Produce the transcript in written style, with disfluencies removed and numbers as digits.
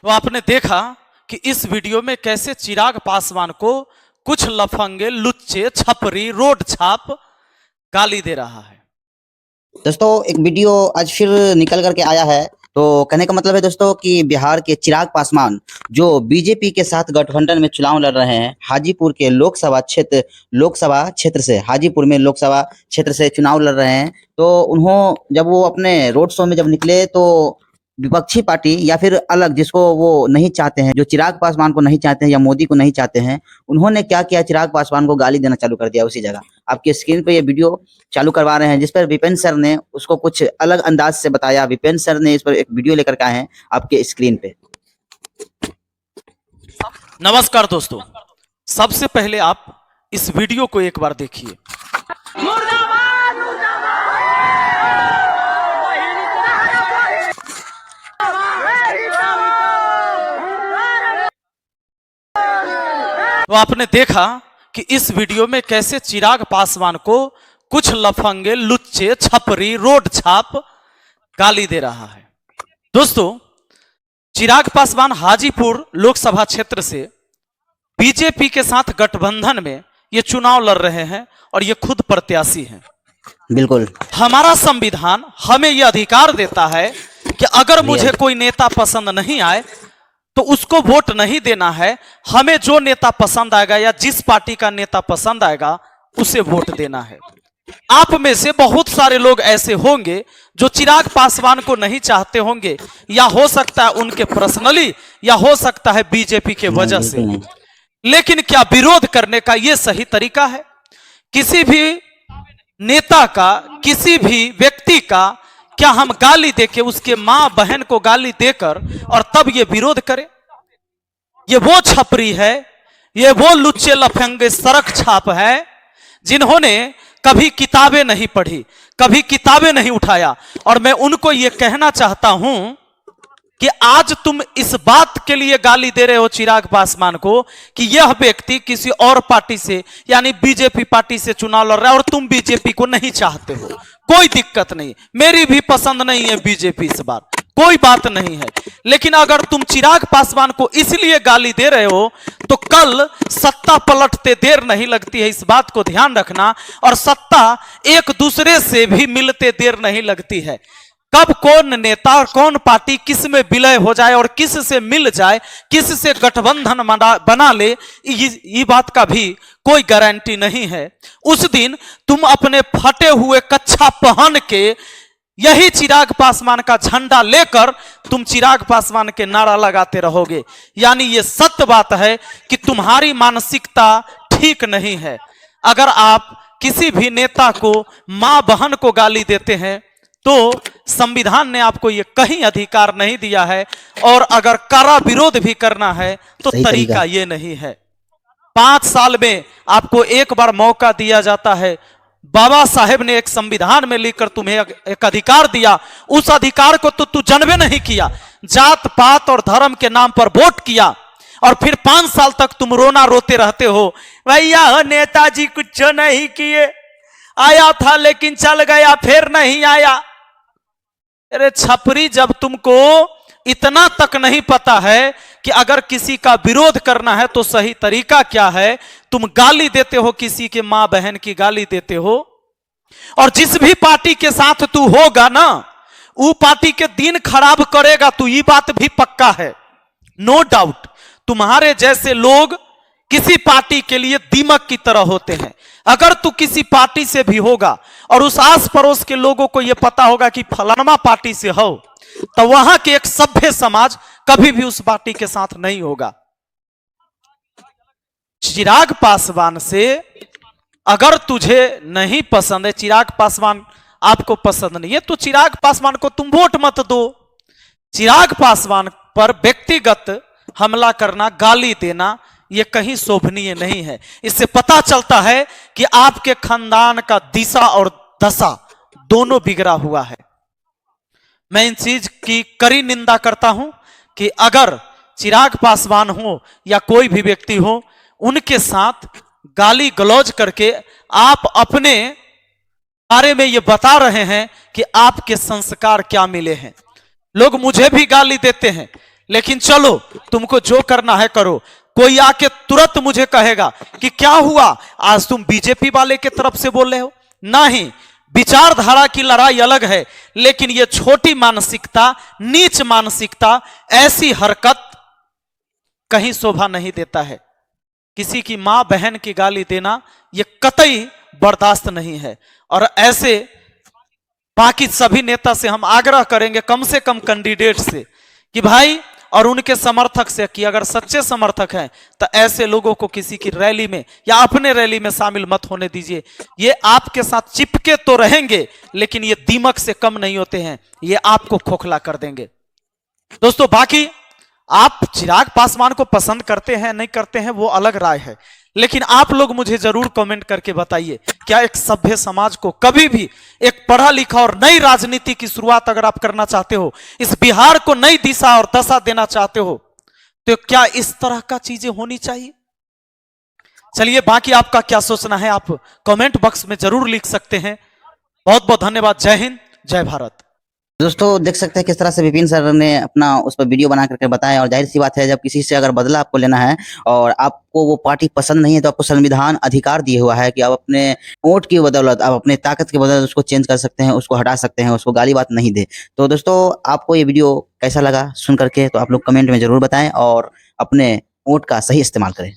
तो आपने देखा कि इस वीडियो में कैसे चिराग पासवान को कुछ लफंगे, लुच्चे, छपरी, रोड छाप गाली दे रहा है। दोस्तों एक वीडियो आज फिर निकल करके आया है। तो कहने का मतलब है दोस्तों कि बिहार के चिराग पासवान जो बीजेपी के साथ गठबंधन में चुनाव लड़ रहे हैं, हाजीपुर के लोकसभा क्षेत्र से, हाजीपुर में लोकसभा क्षेत्र से चुनाव लड़ रहे हैं। तो जब वो अपने रोड शो में जब निकले तो विपक्षी पार्टी या फिर अलग जिसको वो नहीं चाहते हैं, जो चिराग पासवान को नहीं चाहते हैं या मोदी को नहीं चाहते हैं, उन्होंने क्या किया, चिराग पासवान को गाली देना चालू कर दिया उसी जगह। आपके स्क्रीन पे ये वीडियो चालू करवा रहे हैं जिस पर विपिन सर ने उसको कुछ अलग अंदाज से बताया। विपिन सर ने इस पर एक वीडियो लेकर के आए हैं आपके स्क्रीन पे। नमस्कार दोस्तों, सबसे पहले आप इस वीडियो को एक बार देखिए। तो आपने देखा कि इस वीडियो में कैसे चिराग पासवान को कुछ लफंगे, लुच्चे, छपरी, रोड छाप गाली दे रहा है। दोस्तों, चिराग पासवान हाजीपुर लोकसभा क्षेत्र से बीजेपी के साथ गठबंधन में ये चुनाव लड़ रहे हैं और ये खुद प्रत्याशी हैं। बिल्कुल, हमारा संविधान हमें यह अधिकार देता है कि अगर मुझे कोई नेता पसंद नहीं आए तो उसको वोट नहीं देना है। हमें जो नेता पसंद आएगा या जिस पार्टी का नेता पसंद आएगा उसे वोट देना है। आप में से बहुत सारे लोग ऐसे होंगे जो चिराग पासवान को नहीं चाहते होंगे, या हो सकता है उनके पर्सनली, या हो सकता है बीजेपी के वजह से। लेकिन क्या विरोध करने का यह सही तरीका है? किसी भी नेता का, किसी भी व्यक्ति का क्या हम गाली देके, उसके मां बहन को गाली देकर और तब ये विरोध करें? ये वो छपरी है, ये वो लुच्चे लफंगे सड़क छाप है जिन्होंने कभी किताबें नहीं पढ़ी, कभी किताबें नहीं उठाया। और मैं उनको ये कहना चाहता हूं कि आज तुम इस बात के लिए गाली दे रहे हो चिराग पासवान को कि यह व्यक्ति किसी और पार्टी से यानी बीजेपी पार्टी से चुनाव लड़ रहा है और तुम बीजेपी को नहीं चाहते हो। कोई दिक्कत नहीं, मेरी भी पसंद नहीं है बीजेपी इस बार, कोई बात नहीं है। लेकिन अगर तुम चिराग पासवान को इसलिए गाली दे रहे हो तो कल सत्ता पलटते देर नहीं लगती है, इस बात को ध्यान रखना। और सत्ता एक दूसरे से भी मिलते देर नहीं लगती है। कब कौन नेता, कौन पार्टी किस में विलय हो जाए और किस से मिल जाए, किस से गठबंधन बना ले, ये बात का भी कोई गारंटी नहीं है। उस दिन तुम अपने फटे हुए कच्छा पहन के यही चिराग पासवान का झंडा लेकर तुम चिराग पासवान के नारा लगाते रहोगे। यानी ये सत्य बात है कि तुम्हारी मानसिकता ठीक नहीं है। अगर आप किसी भी नेता को, मां बहन को गाली देते हैं तो संविधान ने आपको ये कहीं अधिकार नहीं दिया है। और अगर कड़ा विरोध भी करना है तो तरीका ये नहीं है। 5 साल में आपको एक बार मौका दिया जाता है। बाबा साहेब ने एक संविधान में लिखकर तुम्हें एक अधिकार दिया, उस अधिकार को तो तू जन्मे नहीं किया। जात पात और धर्म के नाम पर वोट किया और फिर 5 साल तक तुम रोना रोते रहते हो, भैया नेताजी कुछ नहीं किए, आया था लेकिन चल गया, फिर नहीं आया। अरे छपरी, जब तुमको इतना तक नहीं पता है कि अगर किसी का विरोध करना है तो सही तरीका क्या है, तुम गाली देते हो, किसी के मां बहन की गाली देते हो। और जिस भी पार्टी के साथ तू होगा ना, वो पार्टी के दिन खराब करेगा तू, ये बात भी पक्का है, नो डाउट। तुम्हारे जैसे लोग किसी पार्टी के लिए दीमक की तरह होते हैं। अगर तू किसी पार्टी से भी होगा और उस आस पड़ोस के लोगों को यह पता होगा कि फलाना पार्टी से हो, तो वहां के एक सभ्य समाज कभी भी उस पार्टी के साथ नहीं होगा। चिराग पासवान से अगर तुझे नहीं पसंद है, चिराग पासवान आपको पसंद नहीं है, तो चिराग पासवान को तुम वोट मत दो। चिराग पासवान पर व्यक्तिगत हमला करना, गाली देना, यह कहीं शोभनीय नहीं है। इससे पता चलता है कि आपके खानदान का दिशा और दशा दोनों बिगड़ा हुआ है। मैं इन चीज की कड़ी निंदा करता हूं कि अगर चिराग पासवान हो या कोई भी व्यक्ति हो, उनके साथ गाली गलौज करके आप अपने बारे में ये बता रहे हैं कि आपके संस्कार क्या मिले हैं। लोग मुझे भी गाली देते हैं, लेकिन चलो तुमको जो करना है करो। कोई आके तुरंत मुझे कहेगा कि क्या हुआ, आज तुम बीजेपी वाले के तरफ से बोल रहे हो। नहीं, विचारधारा की लड़ाई अलग है, लेकिन ये छोटी मानसिकता, नीच मानसिकता, ऐसी हरकत कहीं शोभा नहीं देता है। किसी की मां बहन की गाली देना यह कतई बर्दाश्त नहीं है। और ऐसे बाकी सभी नेता से हम आग्रह करेंगे, कम से कम कैंडिडेट से, कि भाई और उनके समर्थक से, कि अगर सच्चे समर्थक हैं तो ऐसे लोगों को किसी की रैली में या अपने रैली में शामिल मत होने दीजिए। ये आपके साथ चिपके तो रहेंगे, लेकिन ये दीमक से कम नहीं होते हैं, ये आपको खोखला कर देंगे। दोस्तों, बाकी आप चिराग पासवान को पसंद करते हैं नहीं करते हैं वो अलग राय है, लेकिन आप लोग मुझे जरूर कमेंट करके बताइए, क्या एक सभ्य समाज को कभी भी एक पढ़ा लिखा और नई राजनीति की शुरुआत अगर आप करना चाहते हो, इस बिहार को नई दिशा और दशा देना चाहते हो, तो क्या इस तरह का चीजें होनी चाहिए? चलिए, बाकी आपका क्या सोचना है आप कमेंट बॉक्स में जरूर लिख सकते हैं। बहुत बहुत धन्यवाद। जय हिंद, जय भारत। दोस्तों देख सकते हैं किस तरह से विपिन सर ने अपना उस पर वीडियो बना करके बताया। और जाहिर सी बात है, जब किसी से अगर बदला आपको लेना है और आपको वो पार्टी पसंद नहीं है, तो आपको संविधान अधिकार दिए हुआ है कि आप अपने वोट की बदौलत, आप अपने ताकत की बदौलत उसको चेंज कर सकते हैं, उसको हटा सकते हैं, उसको गाली बात नहीं दे। तो दोस्तों, आपको ये वीडियो कैसा लगा सुन करके, तो आप लोग कमेंट में जरूर बताएं और अपने वोट का सही इस्तेमाल करें।